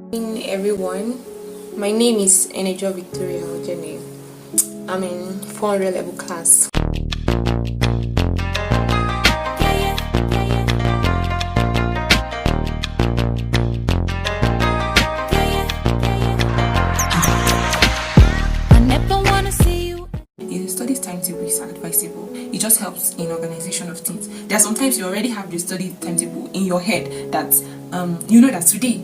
Morning, everyone. My name is Enejo Victoria Ojene. I'm in 400 level class. A study timetable is advisable. It just helps in organization of things. There are sometimes you already have the study timetable in your head that you know that today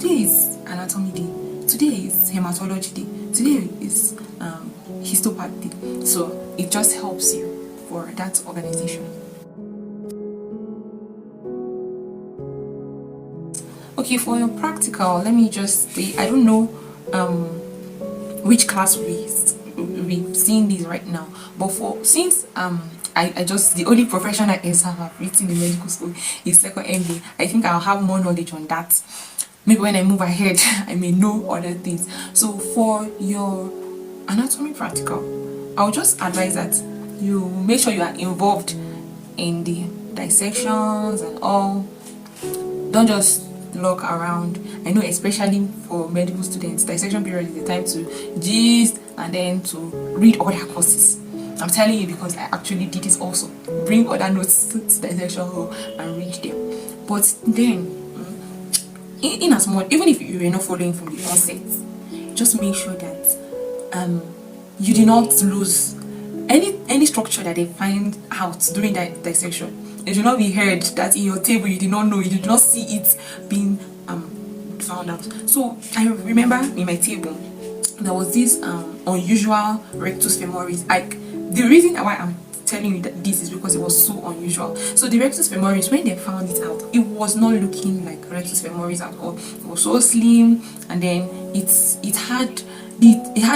is anatomy day, today is hematology day, today is histopath day. So it just helps you for that organization. Okay, for your practical, let me just say I don't know which class we seeing this right now, but for since I just the only professional exam I've written in medical school is second MBA. I think I'll have more knowledge on that. Maybe when I move ahead I may know other things. So for your anatomy practical, I'll just advise that you make sure you are involved in the dissections and all. Don't just look around. I know especially for medical students, dissection period is the time to gist and then to read other courses. I'm telling you because I actually did this also. Bring other notes to dissection hall and read them. But then, in as much, even if you're not following from the onset, just make sure that you do not lose any structure that they find out during that dissection. It should not be heard that in your table you did not know, you did not see it being found out. So I remember in my table there was this unusual rectus femoris. The reason why I'm telling you that this is because it was so unusual. So the rectus femoris, when they found it out, it was not looking like rectus femoris at all. It was so slim, and then it had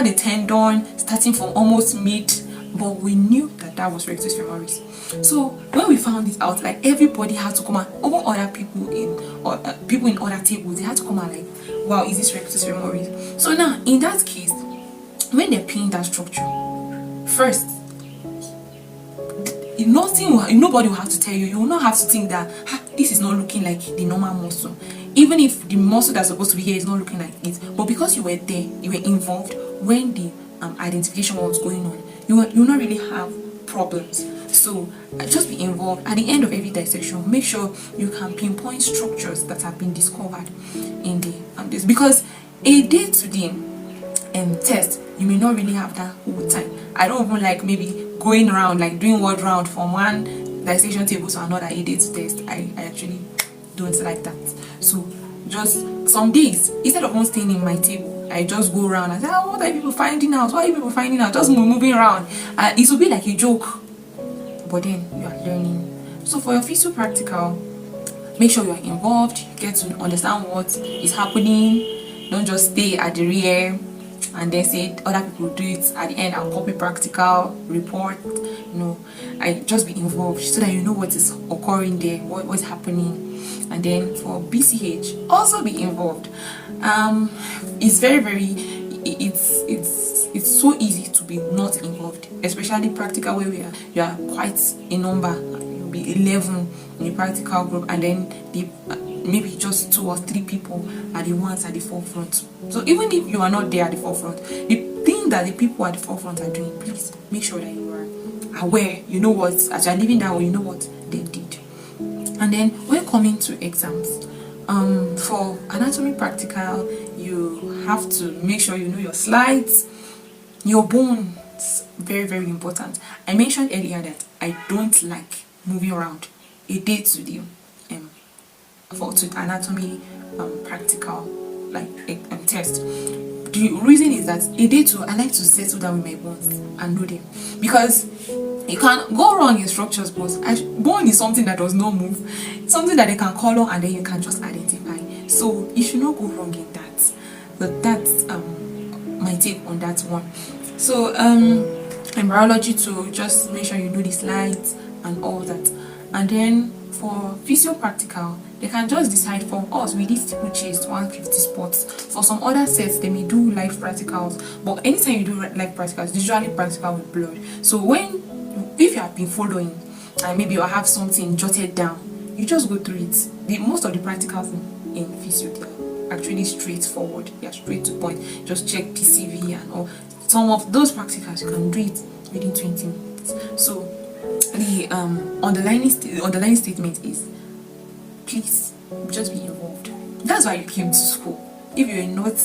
a tendon starting from almost mid, but we knew that was rectus femoris. So when we found it out, like everybody had to come out, over other people in other tables, they had to come out like, wow, is this rectus femoris? So now in that case, when they're pinning that structure, first, nobody will have to tell you. You will not have to think that this is not looking like the normal muscle, even if the muscle that's supposed to be here is not looking like it. But because you were there, you were involved when the identification was going on, you will not really have problems. So just be involved. At the end of every dissection, make sure you can pinpoint structures that have been discovered in the this, because a day-to-day test, you may not really have that whole time. I don't even like maybe going around, like doing word round from one dissection table to another a day to test. I actually don't like that. So just some days, instead of one staying in my table, I just go around and say, what are people finding out? What are people finding out? Just moving around. It will be like a joke, but then you are learning. So for your physio practical, make sure you are involved. You get to understand what is happening. Don't just stay at the rear and then say other people do it. At the end, I'll copy practical report. I just be involved so that you know what is occurring there, what's happening. And then for BCH, also be involved. It's it's so easy to be not involved, especially practical where you are quite a number. You'll be 11 in the practical group, and then maybe just 2 or 3 people are the ones at the forefront. So even if you are not there at the forefront, the thing that the people at the forefront are doing, please make sure that you are aware. You know what, as you're leaving that way, you know what they did. And then when coming to exams, for anatomy practical, you have to make sure you know your slides, your bones. Very, very important. I mentioned earlier that I don't like moving around a day to the to anatomy practical test. The reason is that a day two, I like to settle down with my bones and know them, because you can go wrong in structures, but bone is something that does not move, something that they can color and then you can just identify. So you should not go wrong in that. But that's my take on that one. So in biology too, just make sure you know the slides and all that. And then for physio practical, they can just decide for us we did steeplechase 150 spots. For some other sets, they may do live practicals, but anytime you do live practicals, usually practical with blood. So if you have been following and maybe you have something jotted down, you just go through it. Most of the practicals in physio, actually straightforward. They are straight to point. Just check PCV and all. Some of those practicals you can do it within 20 minutes. So the underlying statement is, please just be involved. That's why you came to school. If you are not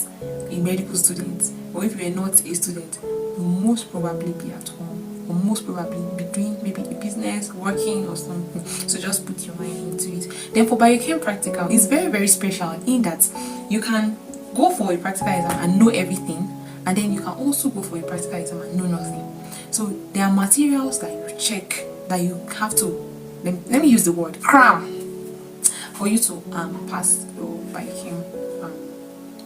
a medical student, or if you are not a student, you'll most probably be at home, or most probably be doing maybe a business, working or something. So just put your mind into it. Then for biochem practical, it's very, very special in that you can go for a practical exam and know everything, and then you can also go for a practical exam and know nothing. So there are materials that you check, that you have to, let me use the word cram, for you to pass your biochem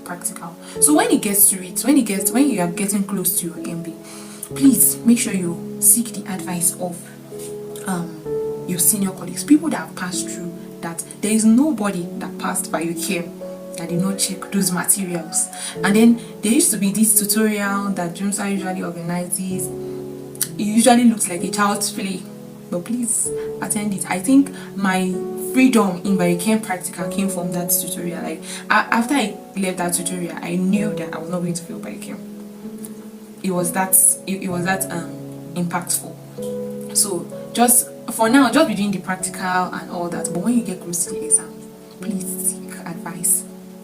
practical. So when it gets to it, when you are getting close to your MB, please make sure you seek the advice of your senior colleagues, people that have passed through that. There is nobody that passed biochem that did not check those materials. And then there used to be this tutorial that Jumsa usually organizes. It usually looks like a child's play, but please attend it. I think my freedom in biochem practical came from that tutorial. Like after I left that tutorial, I knew that I was not going to fail biochem. It was that impactful. So just for now, just be doing the practical and all that. But when you get close to the exam, please seek advice.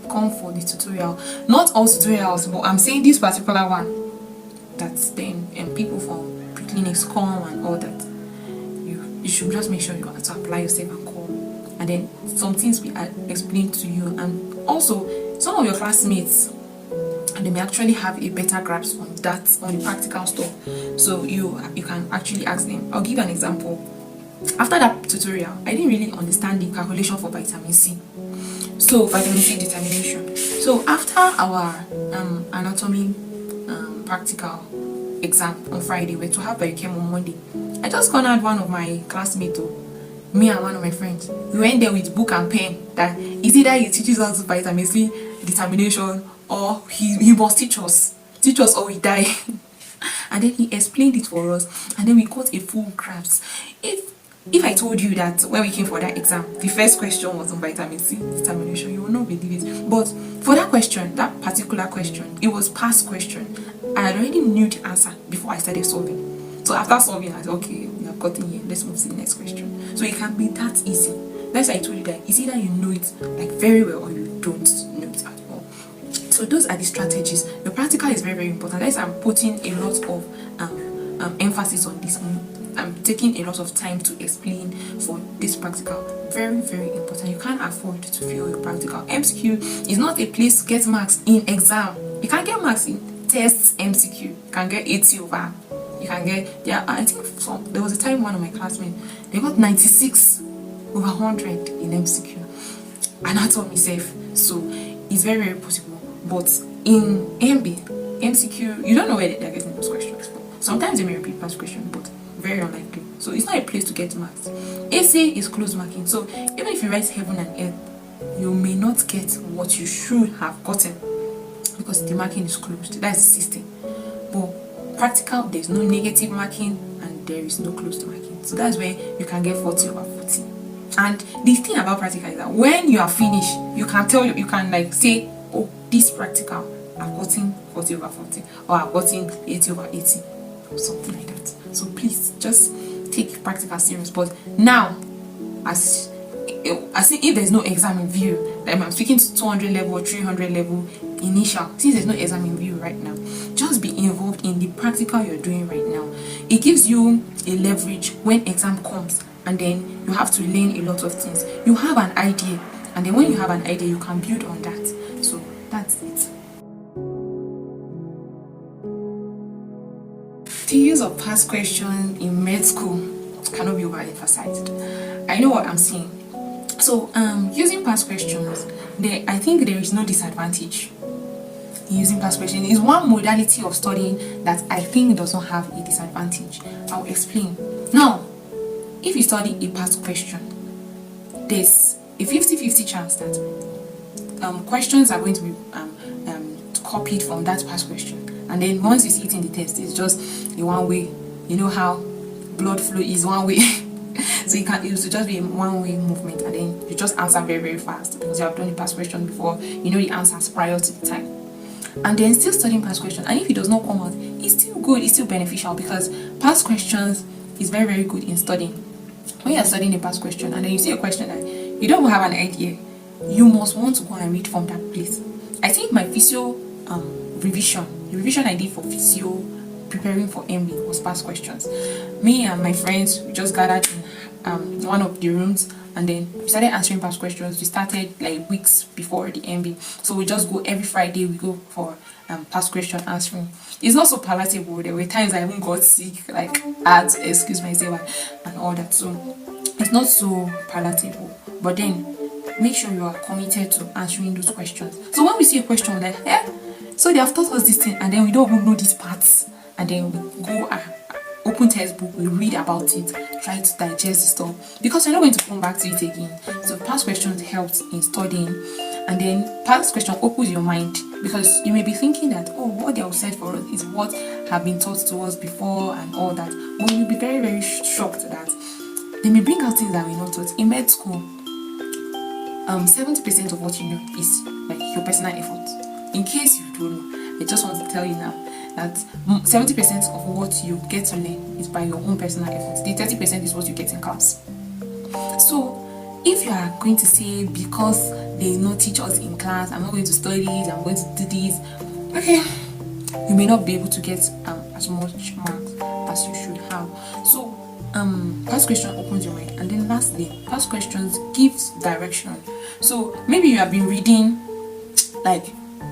Come for the tutorial. Not all tutorials, but I'm saying this particular one. That's then people from preclinics come and all that. You should just make sure you have to apply yourself and come. And then some things we explain to you, and also some of your classmates, and they may actually have a better grasp on the practical stuff. So you can actually ask them. I'll give you an example. After that tutorial, I didn't really understand the calculation for vitamin C. So vitamin C determination. So after our anatomy practical exam on Friday, we're to have biochem on Monday. I just cornered one of my classmates, me and one of my friends. We went there with book and pen. That is either he teaches us vitamin C determination, or he must teach us or we die. And then he explained it for us, and then we got a full grasp. If I told you that when we came for that exam, the first question was on vitamin C determination, you will not believe it. But for that question, that particular question, it was past question. I already knew the answer before I started solving. So after solving, I said, okay, we have gotten here, let's move to the next question. So it can be that easy. That's why I told you that it's either you know it like very well, or you don't know it at all. So those are the strategies. The practical is very, very important. That's why I'm putting a lot of emphasis on this. I'm taking a lot of time to explain for this practical. Very, very important. You can't afford to fail your practical. MCQ is not a place to get marks in exam. You can get marks in tests. MCQ, you can get 80 over. You can get, I think there was a time one of my classmates, they got 96 over 100 in MCQ. Anatomy safe. So it's very, very possible. But in MCQ, you don't know where they're getting those questions from. Sometimes they may repeat past questions, but very unlikely. So it's not a place to get marks. Essay is closed marking. So even if you write heaven and earth, you may not get what you should have gotten because the marking is closed. That's the system. But practical, there's no negative marking and there is no closed marking. So that's where you can get 40 over 40. And the thing about practical is that when you are finished, you can like say, oh, this practical, I've gotten 40 over 40, or I've gotten 80 over 80, or something like that. So please just take practical serious. But now, as if there's no exam in view, like I'm speaking to 200 level or 300 level initial, since there's no exam in view right now, just be involved in the practical you're doing right now. It gives you a leverage when exam comes, and then you have to learn a lot of things. You have an idea, and then when you have an idea, you can build on that. So that's it. The use of past questions in med school cannot be overemphasized. I know what I'm saying. So using past questions, I think there is no disadvantage in using past questions. It's one modality of studying that I think does not have a disadvantage. I'll explain. Now, if you study a past question, there's a 50-50 chance that questions are going to be copied from that past question. And then once you see it in the test, it's just a one way. You know how blood flow is one way. So it will just be a one-way movement, and then you just answer very, very fast because you have done the past question before, you know the answers prior to the time. And then still studying past questions, and if it does not come out, it's still good, it's still beneficial, because past questions is very, very good in studying. When you are studying a past question and then you see a question that you don't have an idea, you must want to go and read from that place. I think my physio the revision I did for physio preparing for MB was past questions. Me and my friends, we just gathered in one of the rooms, and then we started answering past questions. We started like weeks before the MB, so we just go every Friday. We go for past question answering. It's not so palatable. There were times I even got sick, like had excuse myself and all that. So it's not so palatable. But then make sure you are committed to answering those questions. So when we see a question, we're like, so they have taught us this thing, and then we don't even know these parts, and then we go open textbook, we read about it, try to digest the stuff, because you're not going to come back to it again. So past questions helps in studying, and then past question opens your mind, because you may be thinking that, oh, what they have said for us is what have been taught to us before and all that, but you'll be very, very shocked that they may bring out things that we not taught. In med school, 70% of what you know is like your personal effort. In case you don't know, I just want to tell you now that 70% of what you get to learn is by your own personal efforts. The 30% is what you get in class. So if you are going to say, because they not teach us in class, I'm not going to study this, I'm going to do this, okay, you may not be able to get as much marks as you should have. So past question opens your mind, and then lastly, past questions gives direction. So maybe you have been reading like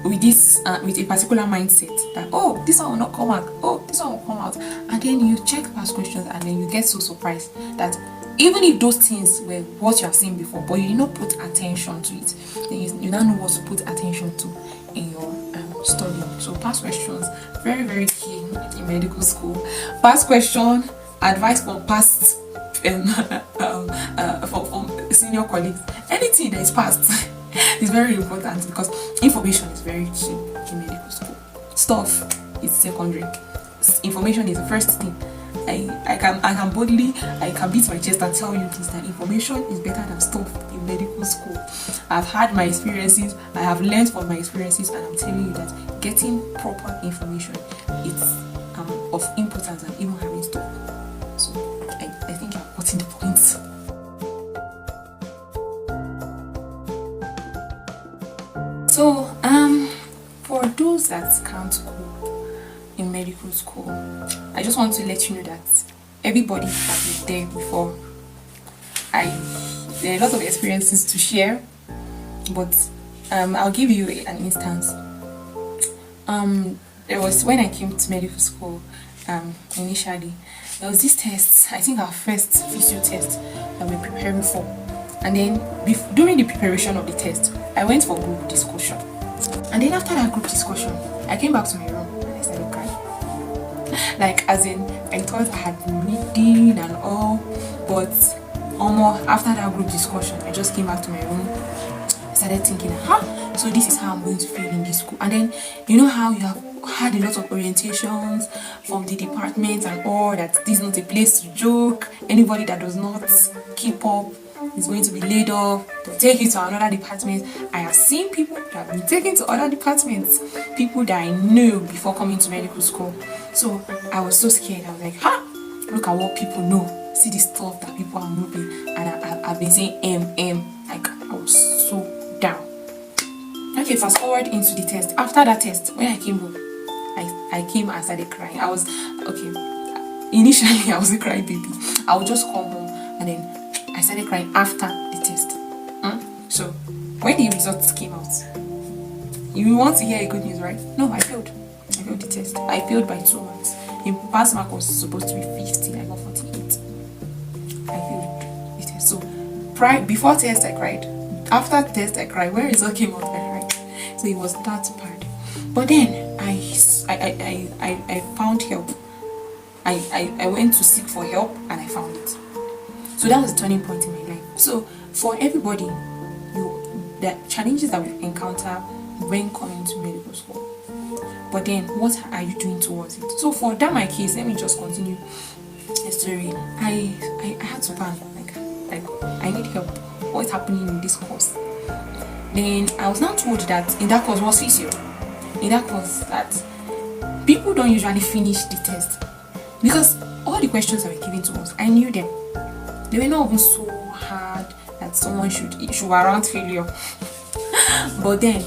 with this with a particular mindset that, oh, this one will not come out, oh, this one will come out, and then you check past questions, and then you get so surprised that even if those things were what you have seen before, but you did not put attention to it, then you now know what to put attention to in your study. So past questions, very, very key in medical school. Past question, advice from past from senior colleagues, anything that is past is very important, because information is very key in medical school. Stuff is secondary. Information is the first thing. I can boldly, I can beat my chest and tell you this, that information is better than stuff in medical school. I've had my experiences, I have learned from my experiences, and I'm telling you that getting proper information is of importance than even having stuff. So I think I've gotten the point. So for those that can't cope in medical school, I just want to let you know that everybody has been there before. There are a lot of experiences to share, but I'll give you an instance. There was when I came to medical school, initially, there was this test, I think our first physio test that we're preparing for. And then during the preparation of the test, I went for group discussion. And then after that group discussion, I came back to my room and I started crying. Like, as in, I thought I had been reading and all, but after that group discussion, I just came back to my room. I started thinking, so this is how I'm going to feel in this school. And then, you know how you have had a lot of orientations from the department and all, that this is not a place to joke. Anybody that does not keep up is going to be laid off. They'll take you to another department. I have seen people that have been taken to other departments, people that I knew before coming to medical school. So I was so scared. I was like, look at what people know. See the stuff that people are moving, and I've been saying like I was so down. Okay, fast forward into the test. After that test, when I came home, I came and started crying. I was okay. Initially, I was a crying baby. I would just come home and then I started crying after the test. So when the results came out, you want to hear a good news, right? No, I failed. I failed the test. I failed by 2 marks. The pass mark was supposed to be 50. I got 48. I failed the test. So before test, I cried. After test, I cried. When result came out, I cried. So it was that bad. But then I found help. I went to seek for help and I found it. So that was a turning point in my life. So for everybody, the challenges that we encounter when coming to medical school. But then what are you doing towards it? So for that my case, let me just continue the story. I had to plan. Like like I need help. What's happening in this course? Then I was now told that in that course was physio. In that course that people don't usually finish the test because all the questions that were given to us, I knew them. They were not even so hard that someone should warrant failure. But then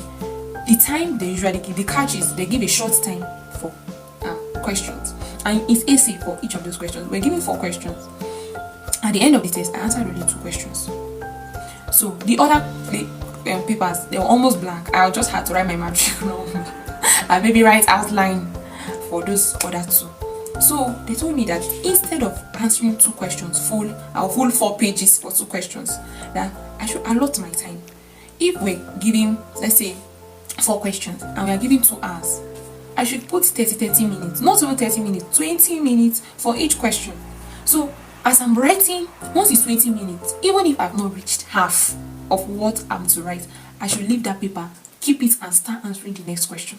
the time they usually give, the catch is they give a short time for questions, and it's essay for each of those questions. We're given 4 questions. At the end of the test, I answered only 2 questions. So the other papers, they were almost blank. I just had to write my matric number and maybe write outline for those other 2. So they told me that instead of answering 2 questions full 4 pages for 2 questions, that I should allot my time. If we're giving, let's say, 4 questions and we are giving 2 hours, I should put 30 minutes, not even 30 minutes, 20 minutes for each question. So as I'm writing, once it's 20 minutes, even if I've not reached half of what I'm to write, I should leave that paper, keep it, and start answering the next question.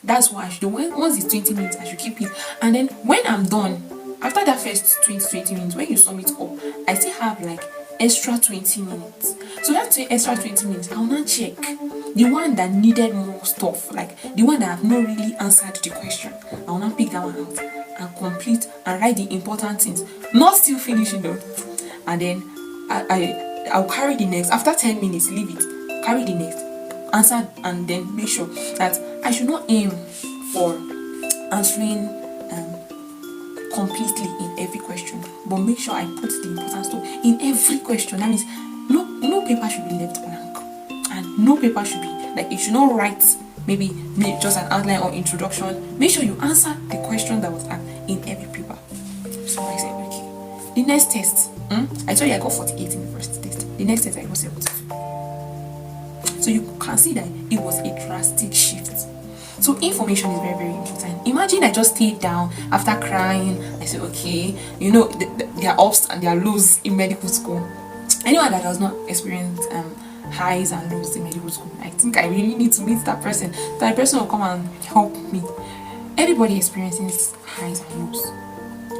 That's what I should do. Once it's 20 minutes, I should keep it. And then when I'm done, after that first 20 minutes, when you sum it up, I still have like extra 20 minutes. So that extra 20 minutes, I'll not check the one that needed more stuff, like the one that I've not really answered the question. I'll not pick that one out and complete and write the important things, not still finishing though. And then I'll carry the next. After 10 minutes, leave it, carry the next, answer, and then make sure that I should not aim for answering completely in every question, but make sure I put the important stuff in every question. That means no paper should be left blank, and no paper should be like, you should not write maybe just an outline or introduction. Make sure you answer the question that was asked in every paper. So I said, okay, the next test, I told you I got 48 in the first test. The next test I got 72. So you can see that it was a drastic shift. So information is very, very important. Imagine I just stayed down after crying. I said, okay, there are ups and there are lows in medical school. Anyone that does not experience highs and lows in medical school, I think I really need to meet that person. That person will come and help me. Everybody experiences highs and lows.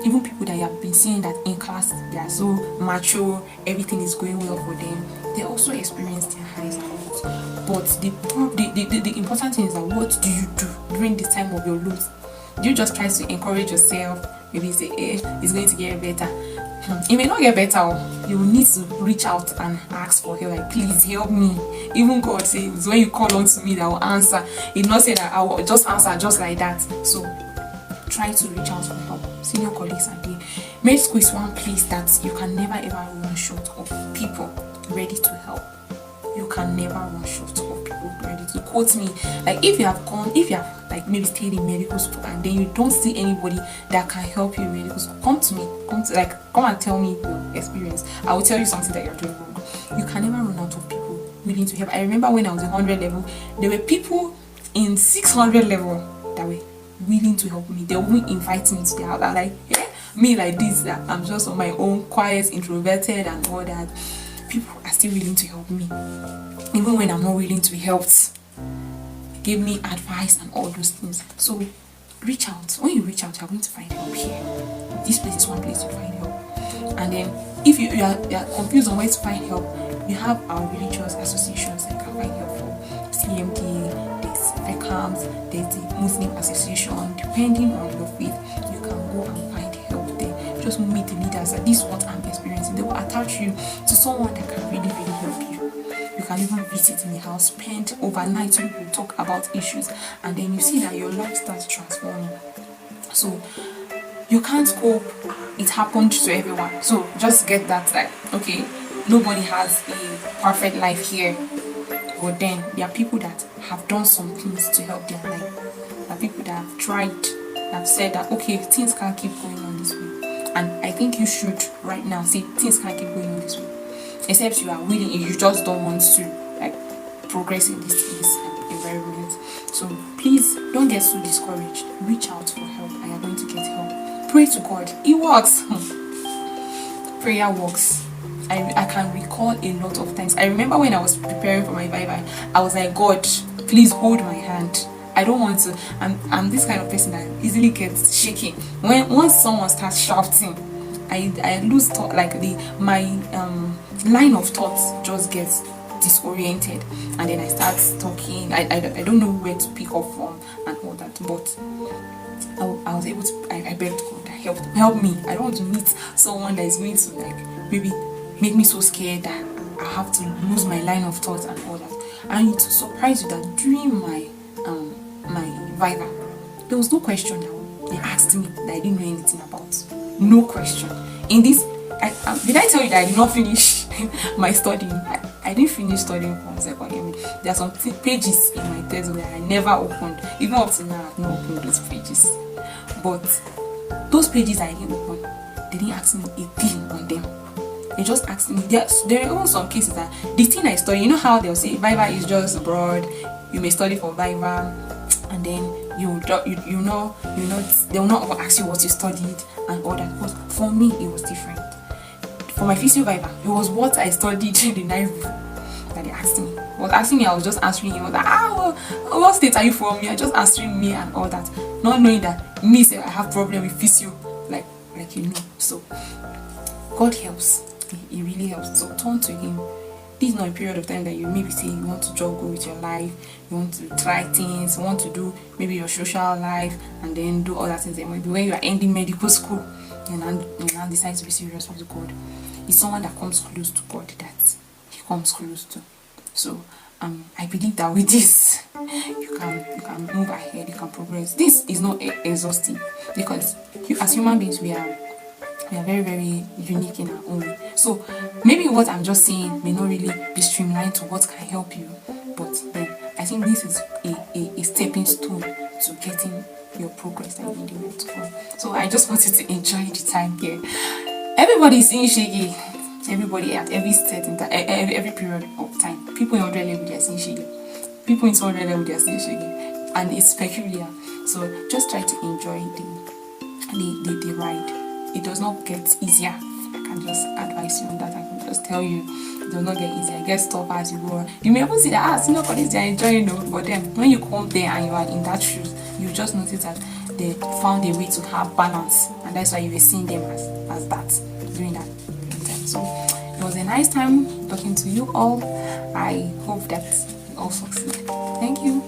Even people that you have been seeing that in class, they are so mature, everything is going well for them, they also experience their highs and lows. But the important thing is that what do you do during the time of your lows? Do you just try to encourage yourself? Maybe say, it's going to get better. It may not get better. You will need to reach out and ask for help. Like, please help me. Even God says, when you call on to me, that I will answer. He did not say that I will just answer just like that. So try to reach out for help. Senior colleagues are there. Med school is one place that you can never ever run short of people ready to help. You can never run short of people ready to quote me. Like, if you have like maybe stayed in medical school and then you don't see anybody that can help you in medical school, come to me. Come and tell me your experience. I will tell you something that you're doing wrong. You can never run out of people willing to help. I remember when I was in 100 level, there were people in 600 level that were willing to help me. They wouldn't invite me to their house. Like, yeah, me like this, that I'm just on my own, quiet, introverted and all that. People are still willing to help me, even when I'm not willing to be helped. Give me advice and all those things. So reach out. When you reach out, you're going to find help here. This place is one place to find help. And then if you are confused on where to find help, we have our religious associations that can find help for CMD, there's VECAMS, there's the Muslim Association. Depending on your faith, you can go and find help there. Just meet the leaders that this is what I'm experiencing. They will attach you to someone that can really, really help you. You can even visit in the house, spend overnight so you will talk about issues, and then you see that your life starts transforming. So you can't cope. It happened to everyone. So just get that, like, okay, nobody has a perfect life here. But then there are people that have done some things to help their life. There are people that have tried, that have said that, okay, things can't keep going on this way. And I think you should right now say things can't keep going on this way. Except you are willing, you just don't want to like progress in this environment. So please don't get so discouraged. Reach out for help and you're going to get help. Pray to God. It works. Prayer works. I can recall a lot of times. I remember when I was preparing for my Bible, I was like, God, please hold my hand. I don't want to. I'm this kind of person that easily gets shaking. Once someone starts shouting, I lose thought, like my line of thoughts just gets disoriented, and then I start talking. I don't know where to pick up from and all that. But I was able to. I begged God that help me. I don't want to meet someone that is going to like maybe make me so scared that I have to lose my line of thought and all that. And to surprise you that during my Viva, there was no question that they asked me that I didn't know anything about. No question. In this, did I tell you that I did not finish my studying? I didn't finish studying from second year. There are some pages in my test where I never opened. Even up to now, I've not opened those pages. But those pages I didn't open, they didn't ask me a thing on them. They just asked me. There are also some cases that the thing I study, you know how they'll say Viva is just broad. You may study for Viva, and then you know they will not ask you what you studied and all that. But for me, it was different. For my physio Viva, it was what I studied the night before that they asked me. Was asking me, I was just answering him. I was like, what state are you from? You're just answering me and all that, not knowing that me say I have problem with physio, like you know. So God helps. It really helps. So turn to Him. This is not a period of time that you maybe say you want to juggle with your life, you want to try things, you want to do maybe your social life and then do other things. And maybe when you are ending medical school, you now decide to be serious with God. It's someone that comes close to God that He comes close to. So I believe that with this, you can move ahead, you can progress. This is not exhausting because as human beings we are very, very unique in our own way. So maybe what I'm just saying may not really be streamlined to what can help you, but then I think this is a stepping stone to getting your progress that you really want to go. So I just wanted to enjoy the time here. Everybody is seeing shaky. Everybody at every certain time, every period of time. People in 100 level they are seeing shaky. People in 200 level they are seeing shaky, and it's peculiar. So just try to enjoy the ride. It does not get easier. I can just advise you on that. I can just tell you it does not get easier. It gets tougher as you go. You may even see that senior colleagues they are enjoying it, but then when you come there and you are in that shoes, you just notice that they found a way to have balance, and that's why you were seeing them as that during that time. So it was a nice time talking to you all. I hope that you all succeed. Thank you.